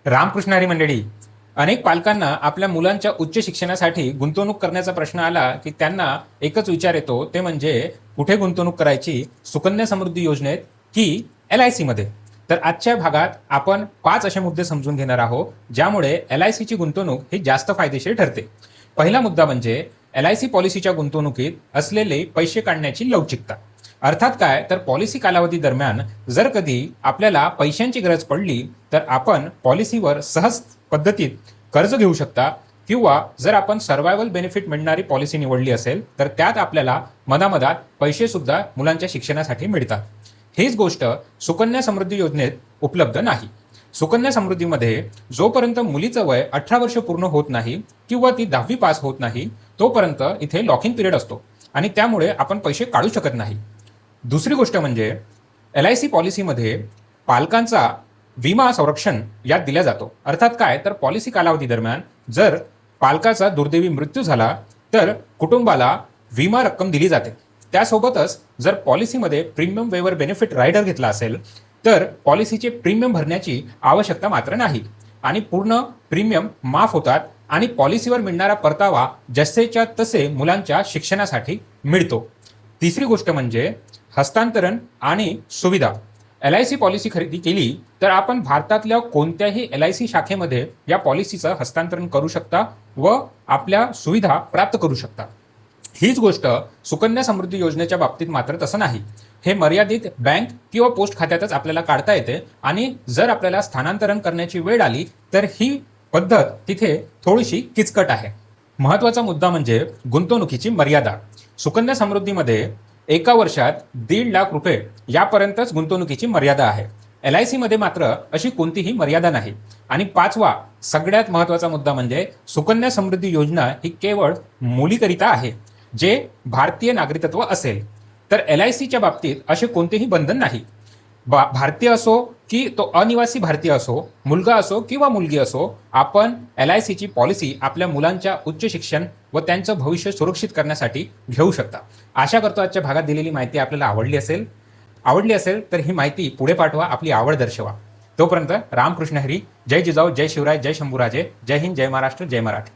रामकृष्ण हरी मंडळी. अनेक पालकांना आपल्या मुलांच्या उच्च शिक्षणासाठी गुंतवणूक करण्याचा प्रश्न आला की त्यांना एकच विचार येतो, ते म्हणजे कुठे गुंतवणूक करायची, सुकन्या समृद्धी योजनेत की LIC मध्ये. तर आजच्या भागात आपण 5 असे मुद्दे समजून घेणार आहोत ज्यामुळे LIC ची गुंतवणूक ही जास्त फायदेशीर ठरते. पहिला मुद्दा म्हणजे LIC पॉलिसीच्या गुंतवणुकीत असलेले पैसे काढण्याची लवचिकता. अर्थात काय, तर पॉलिसी कालावधी दरम्यान जर कधी आपल्याला पैशांची गरज पडली तर आपण पॉलिसीवर सहज पद्धतीत कर्ज घेऊ शकता, किंवा जर आपण सर्व्हायवल बेनिफिट मिळणारी पॉलिसी निवडली असेल तर त्यात आपल्याला मधामधात पैसे सुद्धा मुलांच्या शिक्षणासाठी मिळतात. हीच गोष्ट सुकन्या समृद्धी योजनेत उपलब्ध नाही. सुकन्या समृद्धीमध्ये जोपर्यंत मुलीचं वय 18 वर्ष पूर्ण होत नाही किंवा ती 10वी पास होत नाही तोपर्यंत इथे लॉक इन पिरियड असतो आणि त्यामुळे आपण पैसे काढू शकत नाही. दुसरी गोष्ट म्हणजे LIC पॉलिसीमध्ये पालकांचा विमा संरक्षण यात दिला जातो. अर्थात काय, तर पॉलिसी कालावधी दरम्यान जर पालकाचा दुर्दैवी मृत्यू झाला तर कुटुंबाला विमा रक्कम दिली जाते. त्यासोबतच जर पॉलिसीमध्ये प्रीमियम वेवर बेनिफिट रायडर घेतला असेल तर पॉलिसीचे प्रीमियम भरण्याची आवश्यकता मात्र नाही आणि पूर्ण प्रीमियम माफ होतात आणि पॉलिसीवर मिळणारा परतावा जसेच्या तसे मुलांच्या शिक्षणासाठी मिळतो. तिसरी गोष्ट म्हणजे हस्तांतरण आणि सुविधा. LIC पॉलिसी खरेदी केली तर आपण भारतातल्या कोणत्याही LIC शाखेमध्ये या पॉलिसीचं हस्तांतरण करू शकता व आपल्या सुविधा प्राप्त करू शकता. हीच गोष्ट सुकन्या समृद्धी योजनेच्या बाबतीत मात्र तसं नाही. हे मर्यादित बँक किंवा पोस्ट खात्यातच आपल्याला काढता येते आणि जर आपल्याला स्थानांतरण करण्याची वेळ आली तर ही पद्धत तिथे थोडीशी किचकट आहे. महत्त्वाचा मुद्दा म्हणजे गुंतवणुकीची मर्यादा. सुकन्या समृद्धीमध्ये एका वर्षात 1.5 लाख रुपये यापर्यंतच गुंतवणुकीची मर्यादा आहे. LIC मध्ये मात्र अशी कोणतीही मर्यादा नाही. आणि 5वा सगळ्यात महत्त्वाचा मुद्दा म्हणजे सुकन्या समृद्धी योजना ही केवळ मुलीकरिता आहे जे भारतीय नागरिकत्व असेल. तर LICच्या बाबतीत असे कोणतेही बंधन नाही. भारतीय असो की तो अनिवासी भारतीय असो, मुलगा असो किंवा मुलगी असो, आपण LICची पॉलिसी आपल्या मुलांच्या उच्च शिक्षण व त्यांचं भविष्य सुरक्षित करण्यासाठी घेऊ शकता. आशा करतो आजच्या भागात दिलेली माहिती आपल्याला आवडली असेल तर ही माहिती पुढे पाठवा, आपली आवड दर्शवा. तोपर्यंत रामकृष्ण हरी. जय जिजाऊ, जय शिवराय, जय शंभूराजे. जय हिंद, जय महाराष्ट्र, जय मराठी.